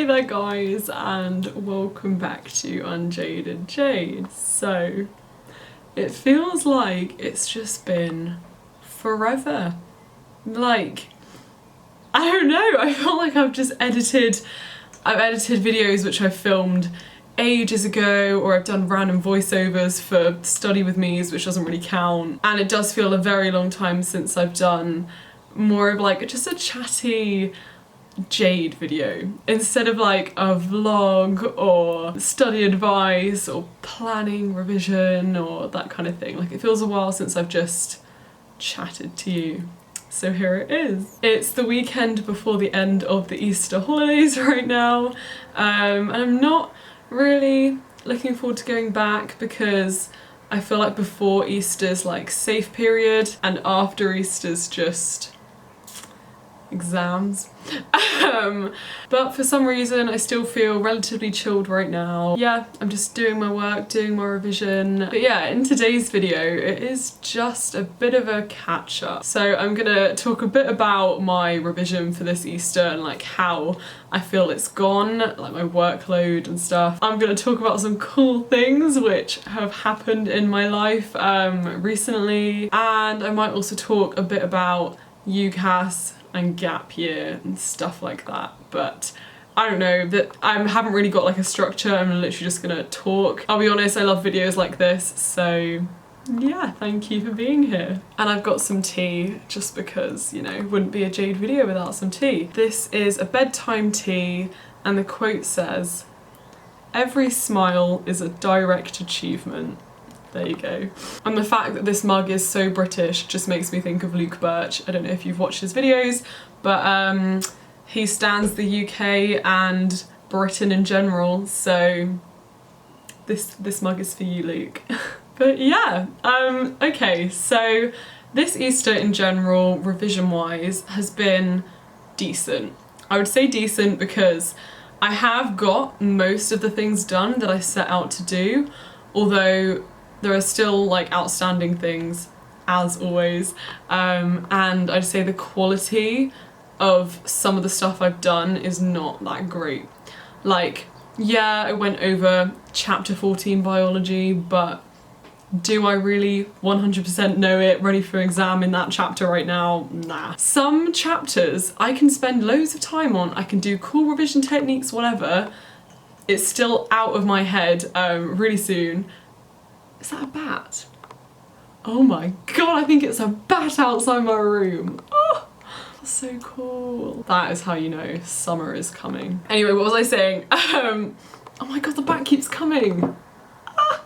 Hey there guys, and welcome back to Unjaded Jade. So, it feels like it's just been forever. Like, I don't know, I feel like I've edited videos which I filmed ages ago, or I've done random voiceovers for study with me's, which doesn't really count. And it does feel a very long time since I've done more of like just a chatty Jade video instead of like a vlog or study advice or planning revision or that kind of thing. Like, it feels a while since I've just chatted to you. So here it is. It's the weekend before the end of the Easter holidays right now, and I'm not really looking forward to going back because I feel like before Easter's like safe period and after Easter's just exams. But for some reason I still feel relatively chilled right now. Yeah, I'm just doing my work, doing my revision. But yeah, in today's video it is just a bit of a catch up. So I'm gonna talk a bit about my revision for this Easter and like how I feel it's gone, like my workload and stuff. I'm gonna talk about some cool things which have happened in my life recently, and I might also talk a bit about UCAS and gap year and stuff like that. But I don't know, that I haven't really got like a structure. I'm literally just gonna talk. I'll be honest, I love videos like this, so yeah, thank you for being here. And I've got some tea just because, you know, wouldn't be a Jade video without some tea. This is a bedtime tea, and the quote says, "Every smile is a direct achievement." There you go. And the fact that this mug is so British just makes me think of Luke Birch. I don't know if you've watched his videos, but he stands the UK and Britain in general, so this mug is for you, Luke. But yeah, okay, so this Easter in general, revision-wise, has been decent. I would say decent because I have got most of the things done that I set out to do, although there are still like outstanding things, as always, and I'd say the quality of some of the stuff I've done is not that great. Like, yeah, I went over chapter 14 biology, but do I really 100% know it, ready for exam in that chapter right now? Nah. Some chapters I can spend loads of time on, I can do cool revision techniques, whatever. It's still out of my head really soon. Is that a bat? Oh my god, I think it's a bat outside my room. Oh, that's so cool. That is how you know summer is coming. Anyway, what was I saying? Oh my god, the bat keeps coming. Ah,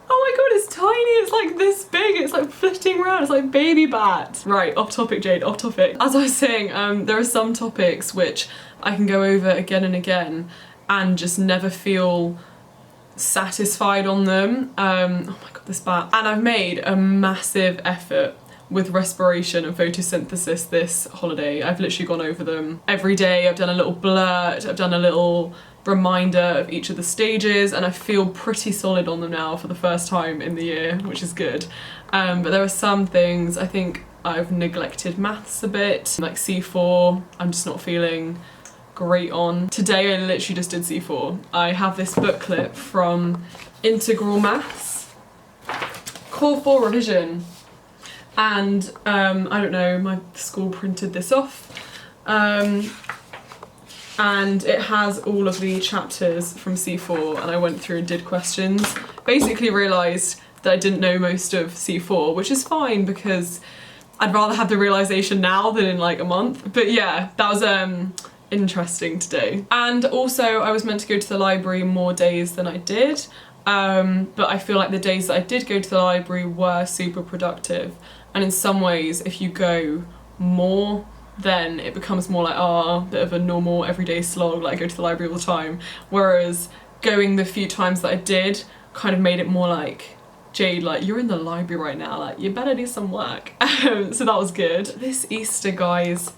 oh my god, it's tiny, it's like this big, it's like flitting around, it's like baby bat. Right, off topic, Jade, off topic. As I was saying, there are some topics which I can go over again and again and just never feel satisfied on them. Oh my god, this bat. And I've made a massive effort with respiration and photosynthesis this holiday. I've literally gone over them every day. I've done a little blurt, I've done a little reminder of each of the stages, and I feel pretty solid on them now for the first time in the year, which is good. But there are some things I think I've neglected maths a bit, like C4, I'm just not feeling great on. Today I literally just did C4. I have this booklet from Integral Maths, Core 4 revision, and I don't know, my school printed this off, and it has all of the chapters from C4, and I went through and did questions. Basically realised that I didn't know most of C4, which is fine because I'd rather have the realisation now than in like a month. But yeah, that was interesting today. And also I was meant to go to the library more days than I did, but I feel like the days that I did go to the library were super productive, and in some ways if you go more then it becomes more like a bit of a normal everyday slog, like I go to the library all the time, whereas going the few times that I did kind of made it more like, Jade, like, you're in the library right now, like, you better do some work. So that was good. This Easter, guys,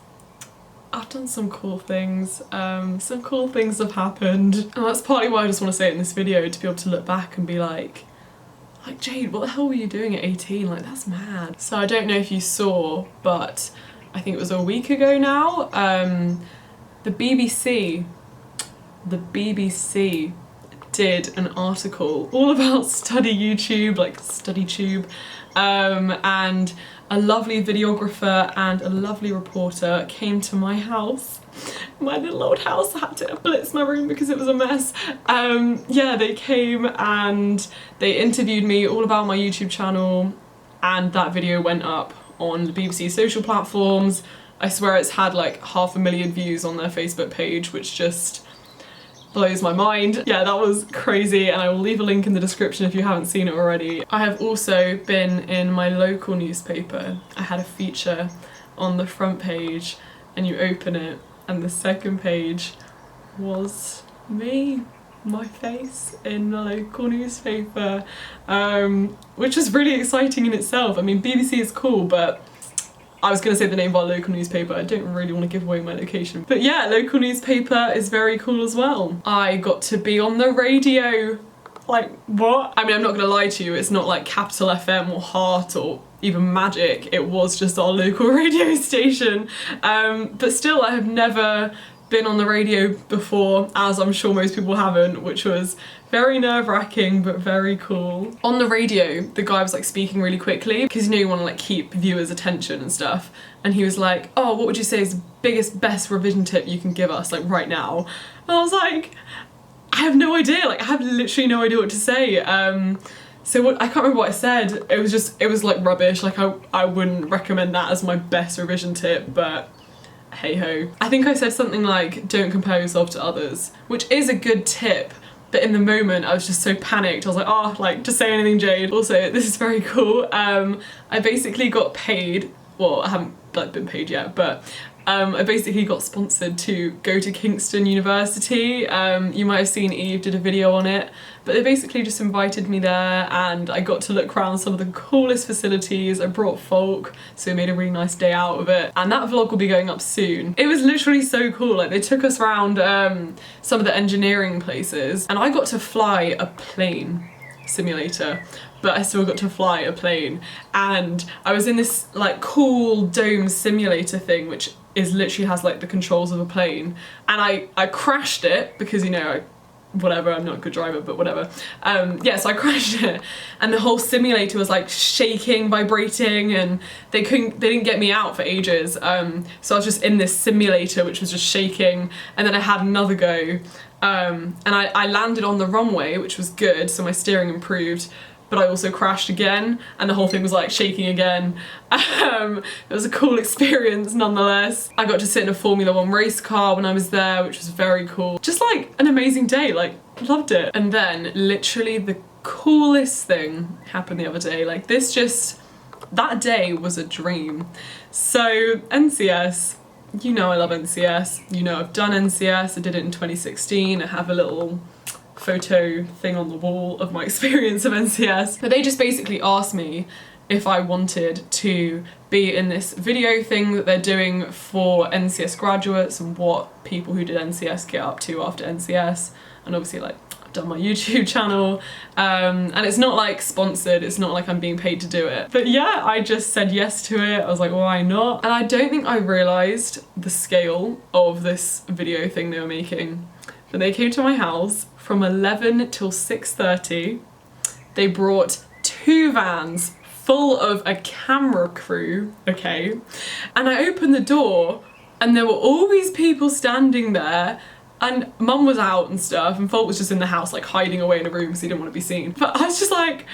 I've done some cool things. Some cool things have happened. And that's partly why I just want to say it in this video, to be able to look back and be like, Jade, what the hell were you doing at 18? Like, that's mad. So I don't know if you saw, but I think it was a week ago now, the BBC the BBC did an article all about Study YouTube, like StudyTube, and a lovely videographer and a lovely reporter came to my house. My little old house. I had to blitz my room because it was a mess. Yeah, they came and they interviewed me all about my YouTube channel, and that video went up on the BBC social platforms. I swear it's had like 500,000 views on their Facebook page, which just blows my mind. Yeah, that was crazy, and I will leave a link in the description if you haven't seen it already. I have also been in my local newspaper. I had a feature on the front page, and you open it and the second page was me, my face in the local newspaper, which was really exciting in itself. I mean, BBC is cool, but I was going to say the name of our local newspaper. I don't really want to give away my location. But yeah, local newspaper is very cool as well. I got to be on the radio. Like, what? I mean, I'm not going to lie to you, it's not like Capital FM or Heart or even Magic. It was just our local radio station. But still, I have never been on the radio before, as I'm sure most people haven't, which was very nerve-wracking but very cool. On the radio, the guy was like speaking really quickly because you want to like keep viewers' attention and stuff, and he was like, oh, what would you say is the biggest, best revision tip you can give us like right now? And I was like, I have no idea, like I have literally no idea what to say. So what, I can't remember what I said. It was like rubbish. Like I wouldn't recommend that as my best revision tip, but hey ho. I think I said something like, don't compare yourself to others, which is a good tip, but in the moment I was just so panicked. I was like, oh, like, just say anything, Jade. Also, this is very cool. I basically got paid, well, I haven't like been paid yet, but I basically got sponsored to go to Kingston University. You might have seen Eve did a video on it, but they basically just invited me there and I got to look around some of the coolest facilities. I brought folk, so we made a really nice day out of it, and that vlog will be going up soon. It was literally so cool. Like, they took us around some of the engineering places, and I got to fly a plane simulator, but I still got to fly a plane, and I was in this like cool dome simulator thing which is literally has like the controls of a plane, and I crashed it because, you know, whatever, I'm not a good driver, but whatever. Yeah, so I crashed it, and the whole simulator was like shaking, vibrating, and they didn't get me out for ages. So I was just in this simulator which was just shaking, and then I had another go, and I landed on the runway, which was good, so my steering improved, but I also crashed again, and the whole thing was like shaking again. It was a cool experience nonetheless. I got to sit in a Formula 1 race car when I was there, which was very cool. Just like an amazing day, like loved it. And then literally the coolest thing happened the other day. Like that day was a dream. So NCS, you know I love NCS. You know I've done NCS, I did it in 2016. I have a little photo thing on the wall of my experience of NCS. But they just basically asked me if I wanted to be in this video thing that they're doing for NCS graduates and what people who did NCS get up to after NCS. And obviously, like, I've done my YouTube channel, and it's not like sponsored, it's not like I'm being paid to do it. But yeah, I just said yes to it. I was like, why not? And I don't think I realised the scale of this video thing they were making. But they came to my house from 11 till 6:30. They brought 2 vans full of a camera crew, okay? And I opened the door and there were all these people standing there, and Mum was out and stuff, and Folk was just in the house like hiding away in a room because he didn't want to be seen. But I was just like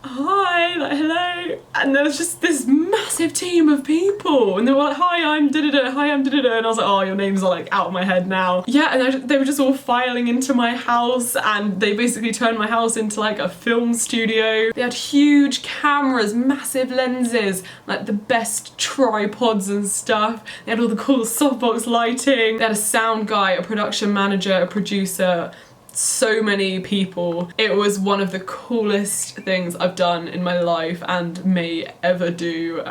hi, like hello, and there was just this massive team of people, and they were like, hi, I'm da-da-da, hi, I'm da-da-da, and I was like, oh, your names are like out of my head now. Yeah, and they were just all filing into my house, and they basically turned my house into like a film studio. They had huge cameras, massive lenses, like the best tripods and stuff. They had all the cool softbox lighting. They had a sound guy, a production manager, a producer, so many people. It was one of the coolest things I've done in my life and may ever do.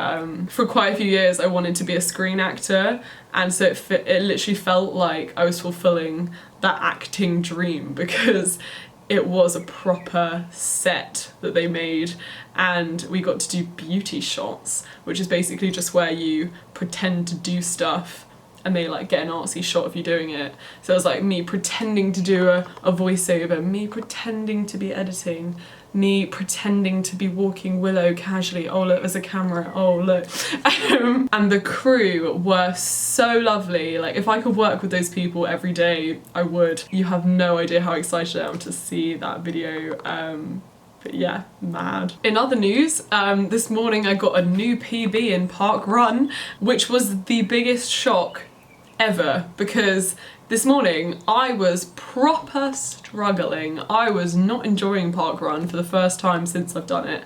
For quite a few years I wanted to be a screen actor, and so it literally felt like I was fulfilling that acting dream, because it was a proper set that they made, and we got to do beauty shots, which is basically just where you pretend to do stuff and they like get an artsy shot of you doing it. So it was like me pretending to do a voiceover, me pretending to be editing, me pretending to be walking Willow casually. Oh look, there's a camera, oh look. And the crew were so lovely. Like if I could work with those people every day, I would. You have no idea how excited I am to see that video. But yeah, mad. In other news, this morning I got a new PB in Park Run, which was the biggest shock ever, because this morning I was proper struggling. I was not enjoying Park Run for the first time since I've done it.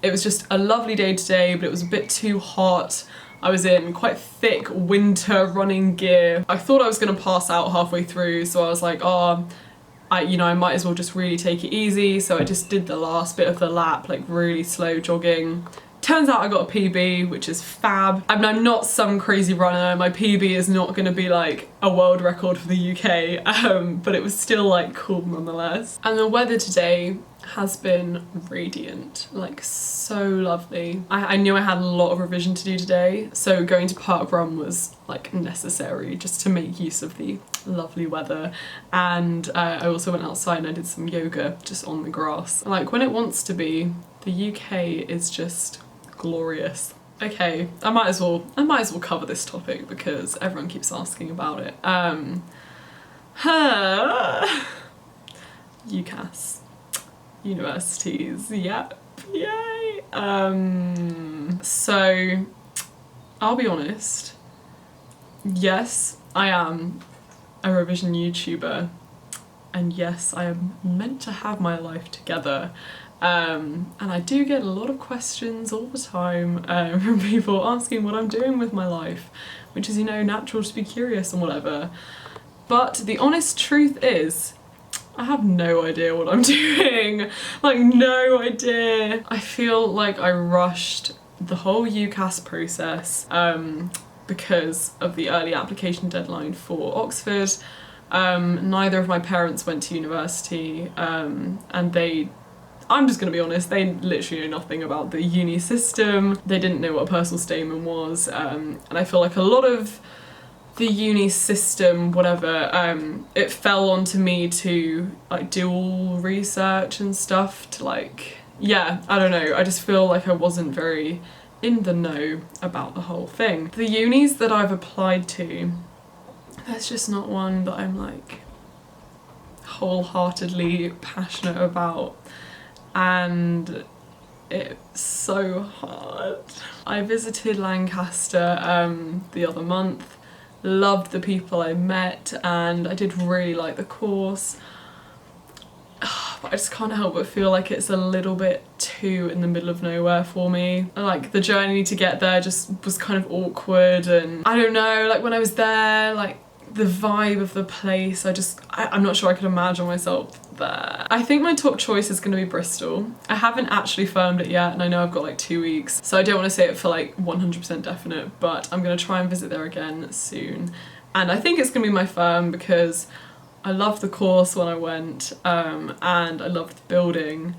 It was just a lovely day today, but it was a bit too hot. I was in quite thick winter running gear. I thought I was gonna pass out halfway through, so I was like, oh, I might as well just really take it easy. So I just did the last bit of the lap, like really slow jogging. Turns out I got a PB, which is fab. I mean, I'm not some crazy runner. My PB is not gonna be like a world record for the UK, but it was still like cool nonetheless. And the weather today has been radiant, like so lovely. I knew I had a lot of revision to do today, so going to Park Run was like necessary just to make use of the lovely weather. And I also went outside and I did some yoga just on the grass. Like when it wants to be, the UK is just glorious. Okay, I might as well cover this topic because everyone keeps asking about it. UCAS. Universities, yep, yay. So I'll be honest, yes, I am a revision YouTuber, and yes, I am meant to have my life together. And I do get a lot of questions all the time from people asking what I'm doing with my life, which is, you know, natural to be curious and whatever. But the honest truth is, I have no idea what I'm doing. Like, no idea. I feel like I rushed the whole UCAS process because of the early application deadline for Oxford. Neither of my parents went to university, and I'm just gonna be honest, they literally know nothing about the uni system. They didn't know what a personal statement was, and I feel like a lot of the uni system, whatever, it fell onto me to like do all research and stuff to like, yeah, I don't know, I just feel like I wasn't very in the know about the whole thing. The unis that I've applied to, there's just not one that I'm like wholeheartedly passionate about, and it's so hard. I visited Lancaster the other month. Loved the people I met and I did really like the course, but I just can't help but feel like it's a little bit too in the middle of nowhere for me. Like the journey to get there just was kind of awkward, and I don't know, like when I was there, like the vibe of the place, I'm not sure I could imagine myself there. I think my top choice is going to be Bristol. I haven't actually firmed it yet, and I know I've got like 2 weeks, so I don't want to say it for like 100% definite, but I'm going to try and visit there again soon. And I think it's going to be my firm because I loved the course when I went, and I loved the building.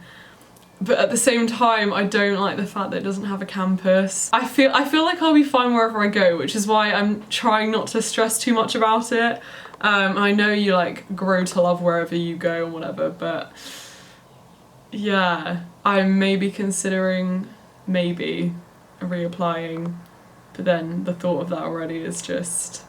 But at the same time, I don't like the fact that it doesn't have a campus. I feel like I'll be fine wherever I go, which is why I'm trying not to stress too much about it. I know you like grow to love wherever you go and whatever, but yeah, I'm maybe considering reapplying, but then the thought of that already is just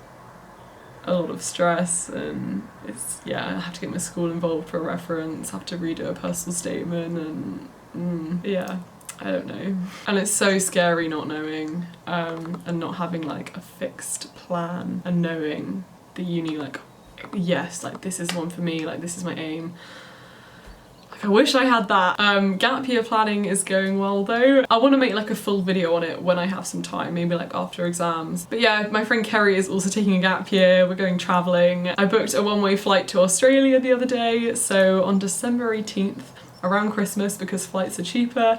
a lot of stress, and it's, yeah, I have to get my school involved for a reference, have to redo a personal statement, and yeah, I don't know. And it's so scary not knowing, and not having like a fixed plan, and knowing the uni, like, yes, like this is one for me, like this is my aim. Like I wish I had that. Gap year planning is going well though. I want to make like a full video on it when I have some time, maybe like after exams. But yeah, my friend Kerry is also taking a gap year. We're going travelling. I booked a one-way flight to Australia the other day, so on December 18th, around Christmas because flights are cheaper,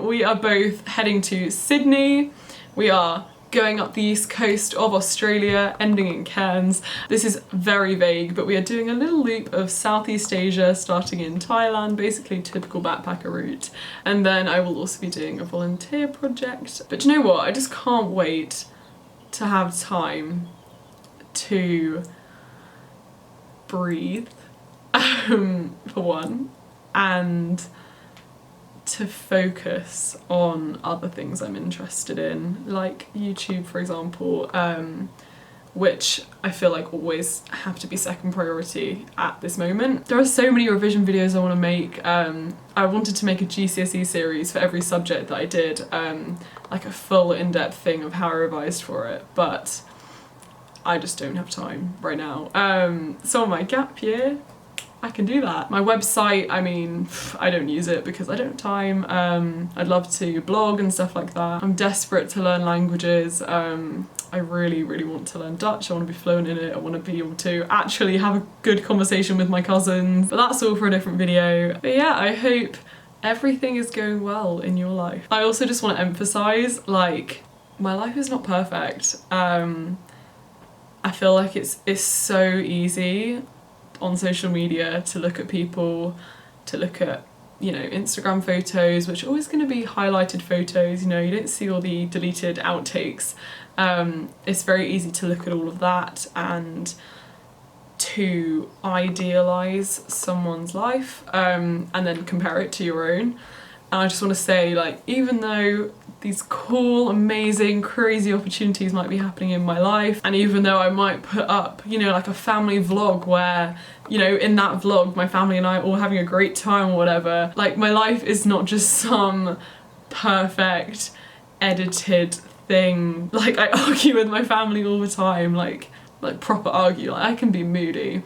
we are both heading to Sydney. We are going up the east coast of Australia, ending in Cairns. This is very vague, but we are doing a little loop of Southeast Asia, starting in Thailand, basically typical backpacker route. And then I will also be doing a volunteer project. But you know what? I just can't wait to have time to breathe, for one, and to focus on other things I'm interested in, like YouTube, for example, which I feel like always have to be second priority at this moment. There are so many revision videos I want to make. I wanted to make a GCSE series for every subject that I did, like a full in-depth thing of how I revised for it, but I just don't have time right now. So on my gap year, I can do that. My website, I mean, I don't use it because I don't have time. I'd love to blog and stuff like that. I'm desperate to learn languages. I really, really want to learn Dutch. I want to be fluent in it. I want to be able to actually have a good conversation with my cousins. But that's all for a different video. But yeah, I hope everything is going well in your life. I also just want to emphasize, like, my life is not perfect. I feel like it's so easy on social media to look at people, to look at, you know, Instagram photos, which are always going to be highlighted photos, you know, you don't see all the deleted outtakes. It's very easy to look at all of that and to idealise someone's life, and then compare it to your own. And I just want to say, like, even though these cool, amazing, crazy opportunities might be happening in my life, and even though I might put up, you know, like a family vlog where, you know, in that vlog my family and I are all having a great time or whatever, like, my life is not just some perfect edited thing. Like, I argue with my family all the time, like proper argue, like I can be moody.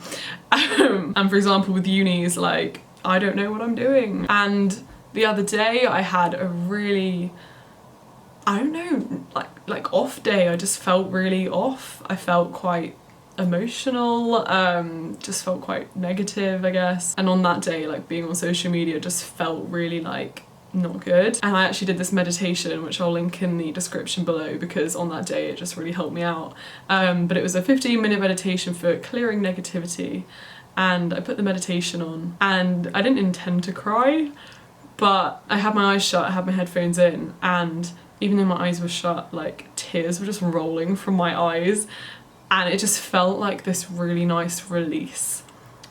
And for example with unis, like, I don't know what I'm doing. And the other day I had a really, I don't know, like off day. I just felt really off. I felt quite emotional, just felt quite negative, I guess. And on that day, like, being on social media just felt really, like, not good. And I actually did this meditation, which I'll link in the description below, because on that day it just really helped me out. But it was a 15-minute meditation for clearing negativity, and I put the meditation on and I didn't intend to cry, but I had my eyes shut, I had my headphones in, and even though my eyes were shut, like, tears were just rolling from my eyes, and it just felt like this really nice release.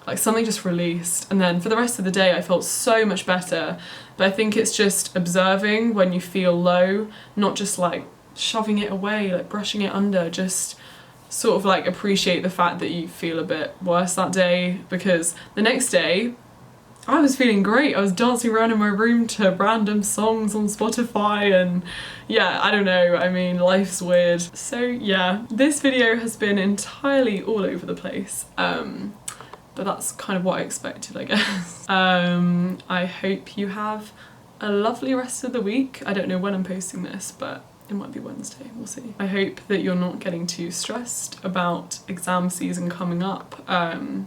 Like, something just released. And then for the rest of the day I felt so much better. But I think it's just observing when you feel low, not just like shoving it away, like brushing it under, just sort of like appreciate the fact that you feel a bit worse that day, because the next day I was feeling great. I was dancing around in my room to random songs on Spotify, and yeah, I don't know, I mean, life's weird. So yeah, this video has been entirely all over the place, but that's kind of what I expected, I guess. I hope you have a lovely rest of the week. I don't know when I'm posting this, but it might be Wednesday, we'll see. I hope that you're not getting too stressed about exam season coming up.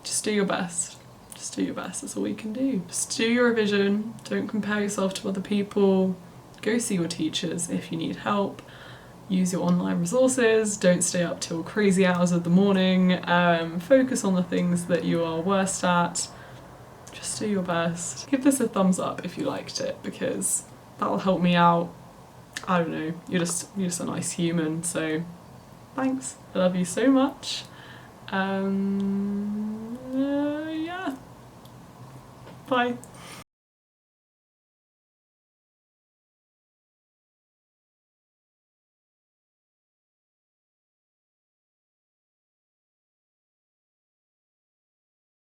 Just do your best. Just do your best, that's all you can do. Just do your revision, don't compare yourself to other people, go see your teachers if you need help, use your online resources, don't stay up till crazy hours of the morning, focus on the things that you are worst at, just do your best. Give this a thumbs up if you liked it, because that'll help me out. I don't know, you're just a nice human, so thanks, I love you so much. Yeah. Bye.